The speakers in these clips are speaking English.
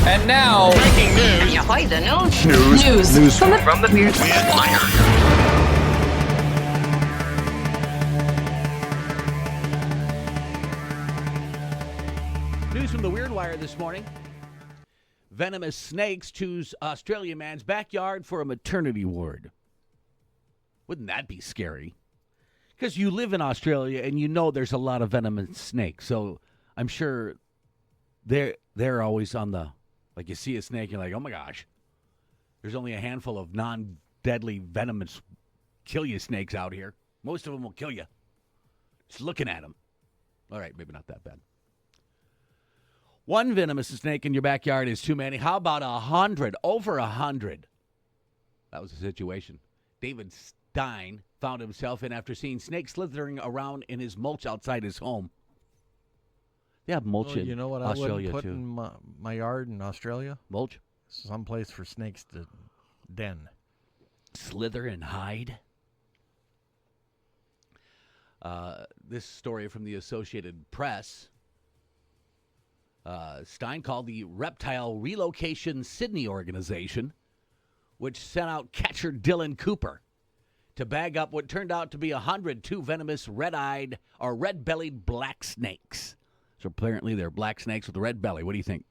And now, Breaking news. Ahoy, the news. news From the Weird Wire. News from the Weird Wire this morning. Venomous snakes choose Australian man's backyard for a maternity ward. Wouldn't that be scary? Because you live in Australia and you know there's a lot of venomous snakes. So I'm sure they're always on the, like you see a snake, you're like, oh my gosh. There's only a handful of non-deadly venomous kill you snakes out here. Most of them will kill you. Just looking at them. All right, maybe not that bad. One venomous snake in your backyard is too many. How about 100? Over 100. That was the situation David Stein found himself in after seeing snakes slithering around in his mulch outside his home. They have mulch in You know what Australia I wouldn't put too. in my yard in Australia? Mulch? Someplace for snakes to den. Slither and hide. This story from the Associated Press. Stein called the Reptile Relocation Sydney organization, which sent out catcher Dylan Cooper to bag up what turned out to be 102 venomous red-eyed or red-bellied black snakes. So apparently they're black snakes with a red belly. What do you think?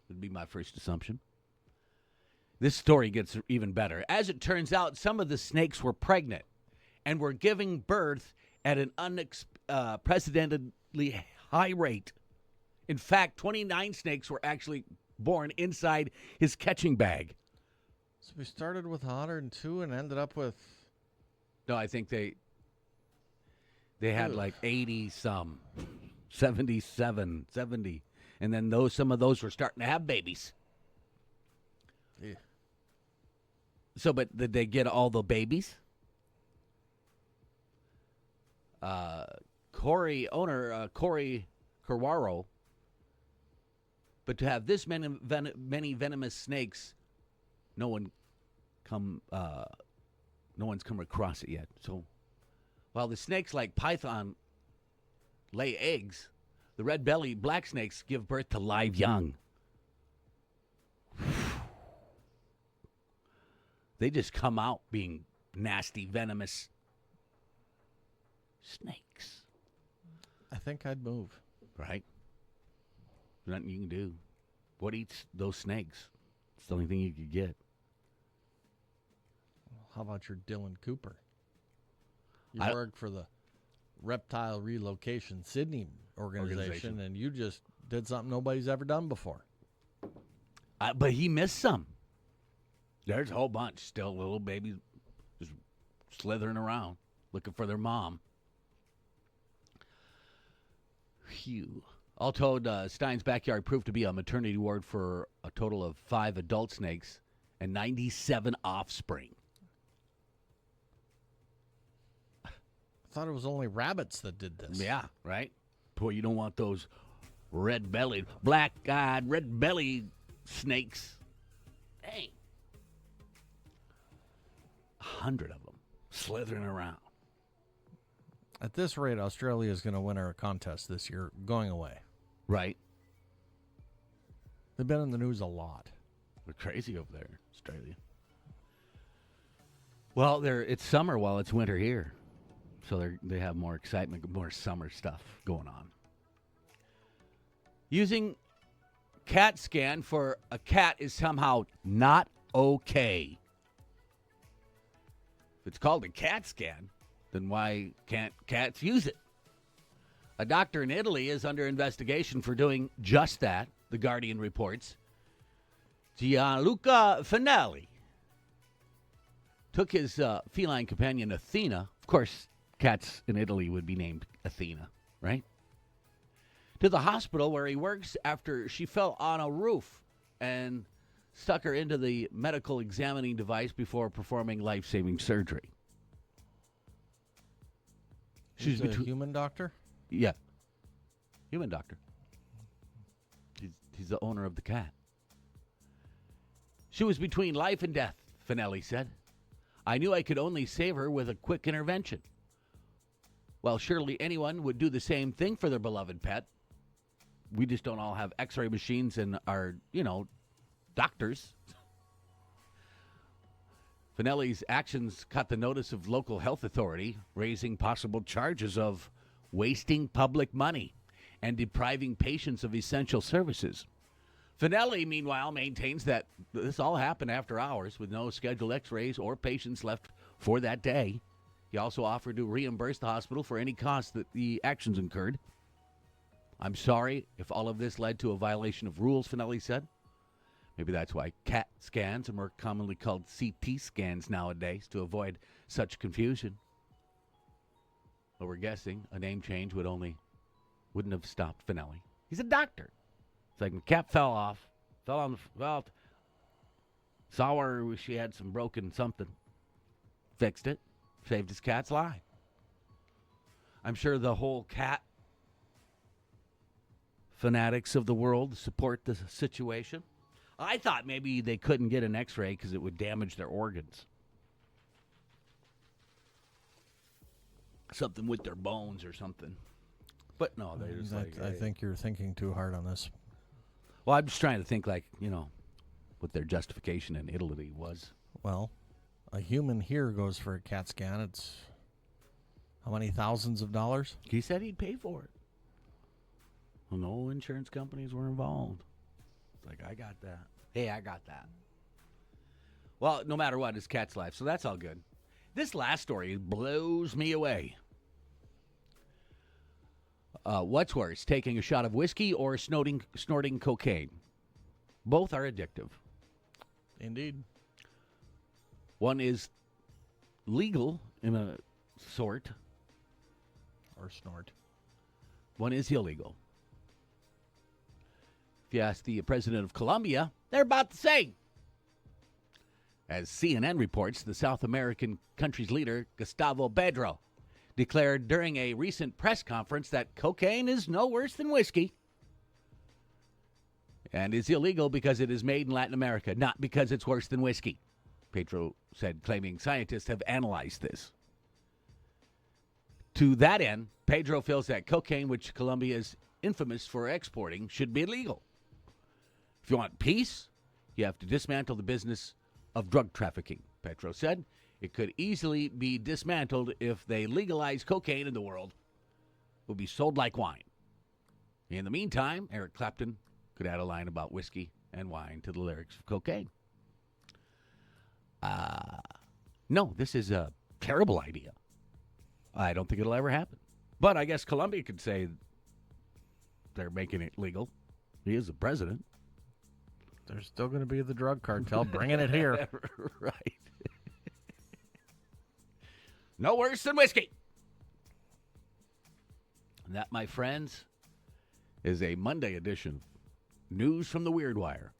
Would be my first assumption. This story gets even better. As it turns out, some of the snakes were pregnant and were giving birth at an unprecedentedly high rate. In fact, 29 snakes were actually born inside his catching bag. So we started with 102 and ended up with... No, I think they had like 80-some, 77, 70. And then some of those were starting to have babies. Yeah. So, but did they get all the babies? Corey Carwaro. But to have this many venomous snakes, no one's come across it yet. So, while the snakes like python lay eggs, the red-bellied black snakes give birth to live young. They just come out being nasty, venomous snakes. I think I'd move. Right? Nothing you can do. What eats those snakes? It's the only thing you could get. How about your Dylan Cooper? You I- work for the Reptile Relocation Sydney organization, and you just did something nobody's ever done before. But he missed some. There's a whole bunch still, little babies just slithering around, looking for their mom. Phew. All told, Stein's backyard proved to be a maternity ward for a total of 5 adult snakes and 97 offspring. I thought it was only rabbits that did this. Yeah, right? Boy, you don't want those red-bellied, black-eyed, red-bellied snakes. Dang. 100 of them slithering around. At this rate, Australia is going to win our contest this year, going away. Right. They've been in the news a lot. They're crazy over there, Australia. Well, it's summer while it's winter here. So they have more excitement, more summer stuff going on. Using CAT scan for a cat is somehow not okay. If it's called a CAT scan, then why can't cats use it? A doctor in Italy is under investigation for doing just that, The Guardian reports. Gianluca Fanelli took his feline companion Athena, of course, cats in Italy would be named Athena, right? To the hospital where he works after she fell on a roof and stuck her into the medical examining device before performing life-saving surgery. She's a human doctor? Yeah. Human doctor. He's the owner of the cat. She was between life and death, Fanelli said. I knew I could only save her with a quick intervention. Well, surely anyone would do the same thing for their beloved pet. we just don't all have x-ray machines and are, doctors. Fanelli's actions caught the notice of local health authority, raising possible charges of wasting public money and depriving patients of essential services. Fanelli, meanwhile, maintains that this all happened after hours with no scheduled x-rays or patients left for that day. He also offered to reimburse the hospital for any costs that the actions incurred. I'm sorry if all of this led to a violation of rules, Fanelli said. Maybe that's why CAT scans are more commonly called CT scans nowadays, to avoid such confusion. But we're guessing a name change wouldn't have stopped Fanelli. He's a doctor. It's like the cat fell on the saw her, she had some broken something. Fixed it, saved his cat's life. I'm sure the whole cat fanatics of the world support the situation. I thought maybe they couldn't get an x-ray because it would damage their organs. Something with their bones or something. But no, they're just I think you're thinking too hard on this. Well, I'm just trying to think what their justification in Italy was. Well, a human here goes for a CAT scan. It's how many thousands of dollars? He said he'd pay for it. Well, no insurance companies were involved. It's like, I got that. Hey, I got that. Well, no matter what, it's cat's life, so that's all good. This last story blows me away. What's worse, taking a shot of whiskey or snorting cocaine? Both are addictive. Indeed. One is legal in a sort. Or snort. One is illegal. If you ask the president of Colombia, they're about the same. As CNN reports, the South American country's leader, Gustavo Petro, declared during a recent press conference that cocaine is no worse than whiskey and is illegal because it is made in Latin America, not because it's worse than whiskey, Petro said, claiming scientists have analyzed this. To that end, Pedro feels that cocaine, which Colombia is infamous for exporting, should be illegal. If you want peace, you have to dismantle the business of drug trafficking, Petro said. It could easily be dismantled if they legalize cocaine in the world. It will be sold like wine. In the meantime, Eric Clapton could add a line about whiskey and wine to the lyrics of cocaine. No, this is a terrible idea. I don't think it'll ever happen. But I guess Colombia could say they're making it legal. He is the president. There's still going to be the drug cartel bringing it here. Right. No worse than whiskey. And that, my friends, is a Monday edition of News from the Weird Wire.